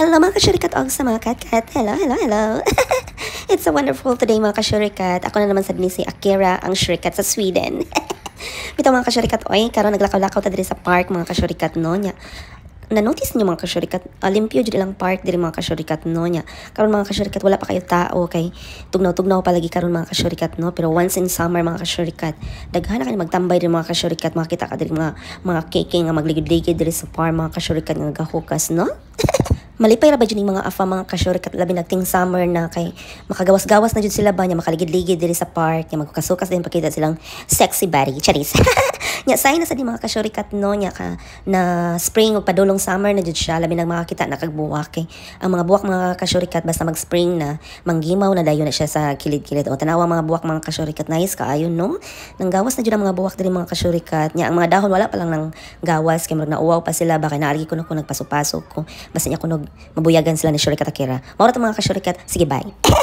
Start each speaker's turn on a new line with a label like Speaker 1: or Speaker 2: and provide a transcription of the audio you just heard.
Speaker 1: Hello mga kasyurikat og sa mga katkat. Hello. It's a wonderful today mga kasyurikat. Ako na naman sa si Akira, ang syurikat sa Sweden. Bitaw mga kasyurikat, oy, karon naglakaw-lakaw ta diri sa park mga kasyurikat no nya. Na-notice niyo mga kasyurikat, limpyo jud lang park diri mga kasyurikat no nya. Karon mga kasyurikat wala pa kayo tao kay tugnaw-tugnaw palagi karon mga kasyurikat no. Pero once in summer mga kasyurikat, daghan na kayo magtambay diri mga kasyurikat, makita ka diri mga keke nga magligid-ligid diri sa park mga kasyurikat nga nagahukas no. Malipay ra ba dyan yung mga afa mga kasyurikat labi nagting summer na kay makagawas-gawas na dyan sila ba niya makaligid-ligid diri sa park niya magkasukas din pakita silang sexy body charis. Nya say na sa di mga kasyurikat no nya ka na spring ug padulong summer na jud siya labi nang makakita na kagbuwak kay ang mga buwak mga kasyurikat basta mag spring na manggimaw na dayon na siya sa kilid-kilid o tanawa mga buwak mga kasyurikat nice kaayo no nang gawas na jud ang mga buwak diri mga kasyurikat nya ang mga dahon wala pa lang nang gawas kay murag nauwaw pa sila ba kay naagi ko nagpasok-pasok ko basta nya kunog mabuyagan sila ni Syurikat Akira. Maura ta mga kasyurikat. Sige, bye.